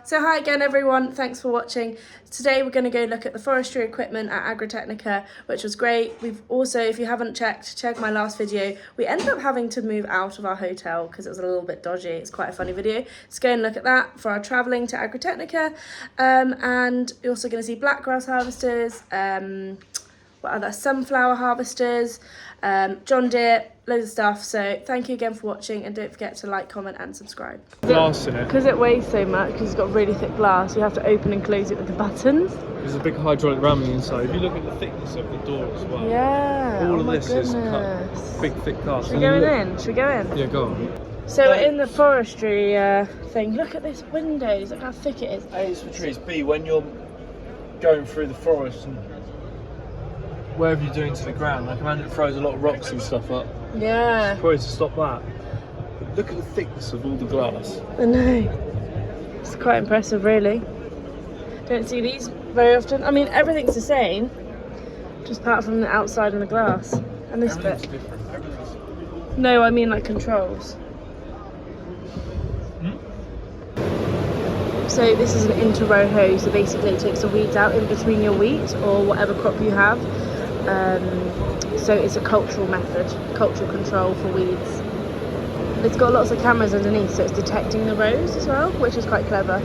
So hi again everyone, thanks for watching. Today we're going to go look at the forestry equipment at AGR Technica, which was great. We've also, if you haven't check my last video. We ended up having to move out of our hotel because it was a little bit dodgy. It's quite a funny video. Let's go and look at that for our travelling to AGR Technica. And you're also going to see black grass harvesters, what other sunflower harvesters, John Deere, loads of stuff. So thank you again for watching, and don't forget to like, comment and subscribe. Glass in it. Because it weighs so much, because it's got really thick glass, you have to open and close it with the buttons. There's a big hydraulic ram on the inside. If you look at the thickness of the door as well. Yeah. All of this is cut, big thick glass. Should we go in? Should we go in? Yeah, go on. So we're in the forestry thing. Look at this windows. Look how thick it is. A is for trees. B, when you're going through the forest and wherever you're doing to the ground, I can imagine it throws a lot of rocks and stuff up. Yeah. Probably to stop that. But look at the thickness of all the glass. I know. It's quite impressive, really. Don't see these very often. I mean, everything's the same, just apart from the outside and the glass. And this bit. Different. Everything's... No, I mean like controls. So this is an inter-row hoe, so basically it takes the weeds out in between your wheat or whatever crop you have. So it's a cultural method, cultural control for weeds. It's got lots of cameras underneath, so it's detecting the rows as well, which is quite clever.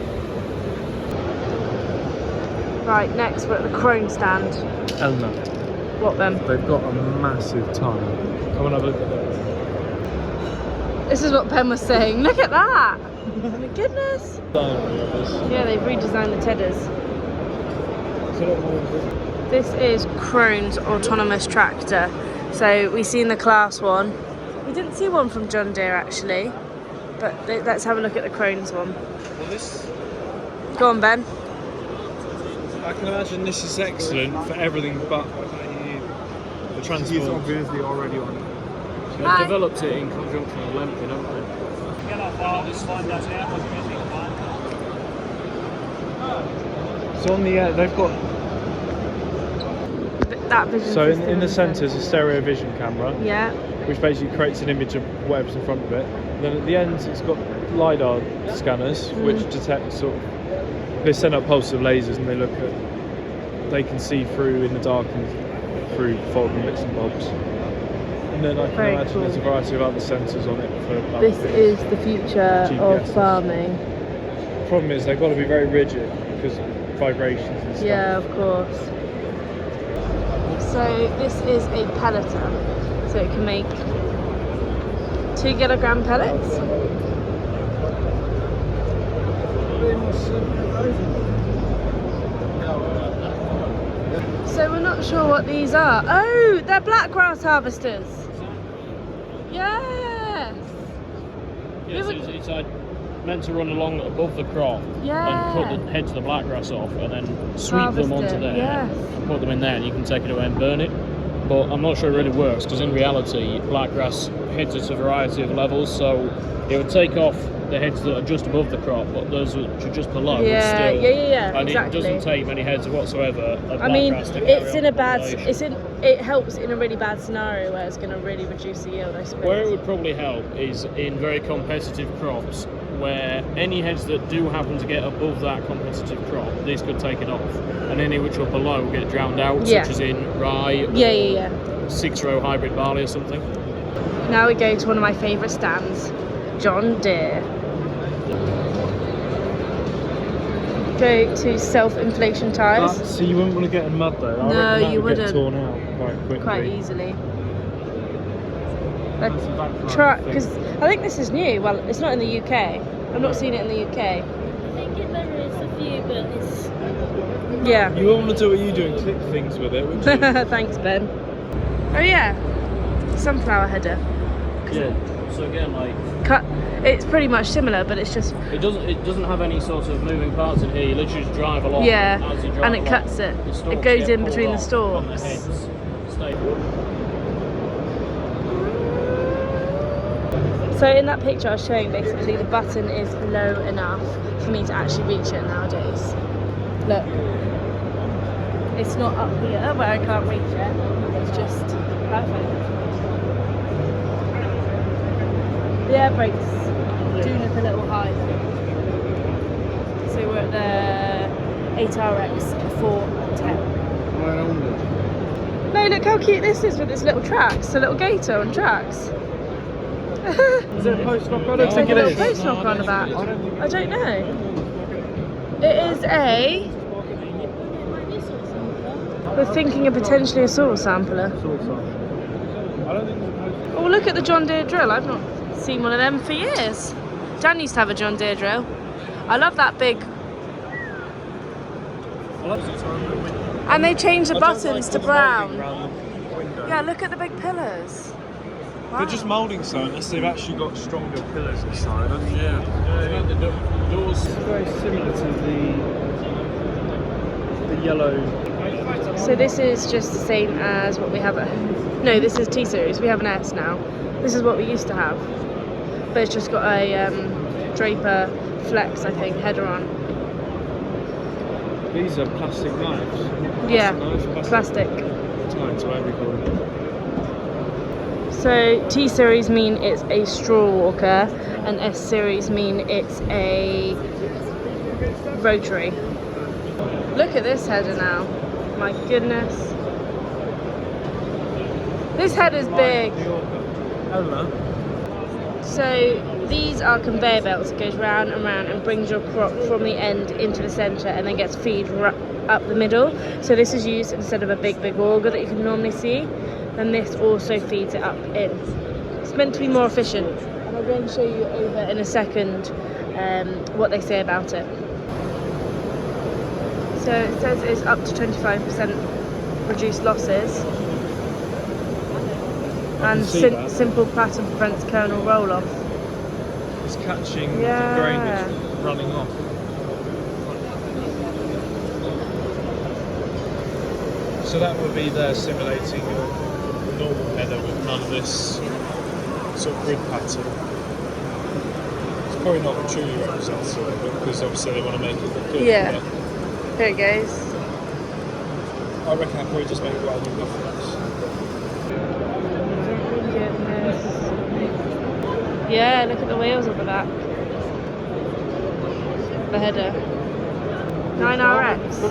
Right, next we're at the Crone stand. Elna. What then? They've got a massive time. Come on, have a look at that. This is what Ben was saying. Look at that! Oh my goodness! Yeah, they've redesigned the tedders. This is Crone's autonomous tractor. So we've seen the Class 1. We didn't see one from John Deere actually, but let's have a look at the Crone's one. Well, this... Go on, Ben. I can imagine this is excellent for everything but the transport. It's obviously already on it. They've developed it in conjunction with Lempkin, haven't they? So on the they've got... That vision So system in the centre is a stereo vision camera. Yeah. Which basically creates an image of whatever's in front of it. And then at the end it's got LiDAR scanners which detect sort of... They send up pulses of lasers and they can see through in the dark and through fog and bits and bobs. And then I can imagine there's a variety of other sensors on it for... This is the future of farming. The problem is they've got to be very rigid because of vibrations and stuff. Yeah, of course. So this is a pelleter. So it can make 2 kilogram pellets. So we're not sure what these are. Oh, they're black grass harvesters. Yes. Yes, it's meant to run along above the crop and cut the heads of the black grass off and then sweep them onto there and put them in there, and you can take it away and burn it. But I'm not sure it really works because in reality black grass heads at a variety of levels, so it would take off the heads that are just above the crop, but those which are just below would still. And exactly. It doesn't take many heads whatsoever of I mean, grass to it's in a bad. It helps in a really bad scenario where it's going to really reduce the yield, I suppose. Where it would probably help is in very competitive crops, where any heads that do happen to get above that competitive crop, this could take it off, and any which are below get drowned out, such as in rye or 6-row hybrid barley or something. Now we go to one of my favourite stands, John Deere. Go to self-inflation tyres. So you wouldn't want to get in mud though? No, you wouldn't. Get torn out quite quickly. Quite easily. Because I think this is new. Well, it's not in the UK. I've not seen it in the UK. I think there is a few, but it's... Yeah. You wouldn't want to do what you do and clip things with it, would you? Thanks, Ben. Oh yeah, sunflower header. Yeah. So again, like it's pretty much similar, but it's just it doesn't have any sort of moving parts in here. You literally just drive along. Yeah, as you drive and it along, cuts it. It goes in between the stalks. The heads stay. So in that picture I was showing, basically the button is low enough for me to actually reach it nowadays. Look, it's not up here where I can't reach it. It's just perfect. The air brakes do look a little high, so 8RX 410. No, look how cute this is with its little tracks, a little gator on tracks. Is there a post lock on it? Looks like a little post lock on the back. I don't know. It is a... We're thinking of potentially a soil sampler. Oh, look at the John Deere drill. I've not seen one of them for years. Dan used to have a John Deere drill. I love that big... And they changed the buttons to brown. Yeah, look at the big pillars. Wow. They're just moulding so unless they've actually got stronger pillars inside. Yeah. The doors. It's very similar to the yellow. So this is just the same as what we have at... No, this is T-Series. We have an S now. This is what we used to have. But it's just got a Draper Flex, I think, header on. These are plastic knives. Yeah, plastic. Tied to everything. So T-Series mean it's a straw walker and S-Series mean it's a rotary. Look at this header now. My goodness. This header's big. So these are conveyor belts. It goes round and round and brings your crop from the end into the centre and then gets feed up the middle. So this is used instead of a big auger that you can normally see. And this also feeds it up in. It's meant to be more efficient. And I'm going to show you over in a second what they say about it. So it says it's up to 25% reduced losses. And simple pattern prevents kernel roll-off. It's catching the grain that's running off. So that would be there simulating your normal header with none of this sort of grid pattern. It's probably not truly representative of it because obviously they want to make it look good. Yeah. There it goes. I reckon I'd probably just make rather than difference. Goodness. Yeah, look at the wheels of the back. The header. 9RX.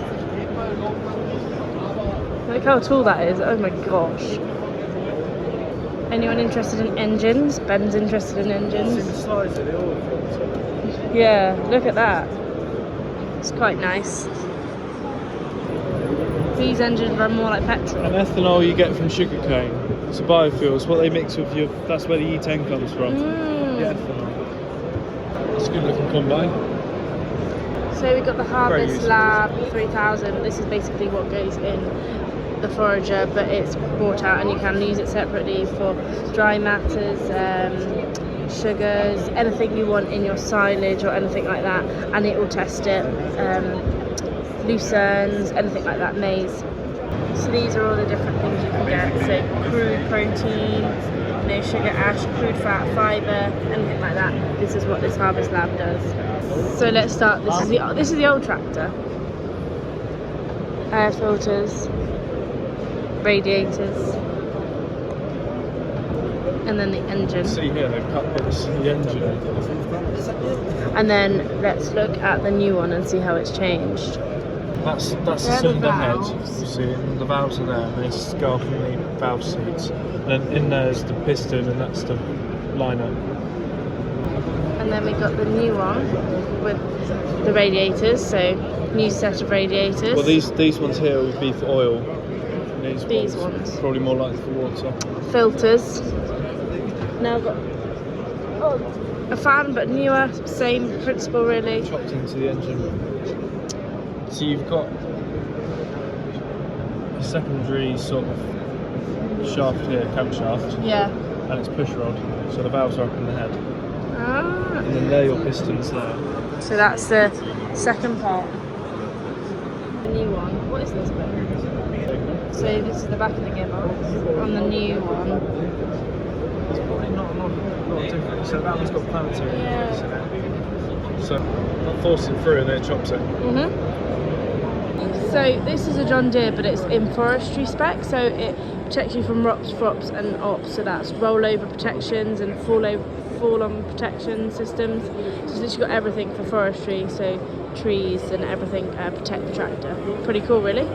Look how tall that is. Oh my gosh. Anyone interested in engines? Ben's interested in engines. Yeah, look at that. It's quite nice. These engines run more like petrol. And ethanol you get from sugarcane. It's a biofuel. It's what they mix with your. That's where the E10 comes from. The ethanol. It's a good looking combine. So we've got the Harvest Lab 3000. This is basically what goes in the forager, but it's bought out and you can use it separately for dry matters, sugars, anything you want in your silage or anything like that, and it will test it. Lucerne, anything like that, maize. So these are all the different things you can get. So crude protein, no sugar ash, crude fat, fibre, anything like that. This is what this Harvest Lab does. So let's start. This is the old tractor. Air filters, radiators, and then the engine. See here, they've cut this, the engine. And then let's look at the new one and see how it's changed. That's the cylinder head, you see, and the valves are there, and they go off in the valve seats. And then in there's the piston, and that's the liner. And then we got the new one with the radiators, so new set of radiators. Well, these ones here would be for oil. These ones. Probably more likely for water. Filters. Now I've got a fan, but newer, same principle really. Chopped into the engine. So you've got a secondary sort of shaft here, camshaft. Yeah. And it's push rod, so the valves are up in the head. Ah. And then there are your pistons there. So that's the second part. The new one. What is this bit? So this is the back of the gearbox. On the new one. It's probably not a lot different. So that one's got planetary in it. So not forcing through and then it chops it. So this is a John Deere, but it's in forestry spec, so it protects you from ROPS, FROPS and OPS, so that's rollover protections and fall-on protection systems. So it's literally got everything for forestry, so trees and everything protect the tractor. Pretty cool, really.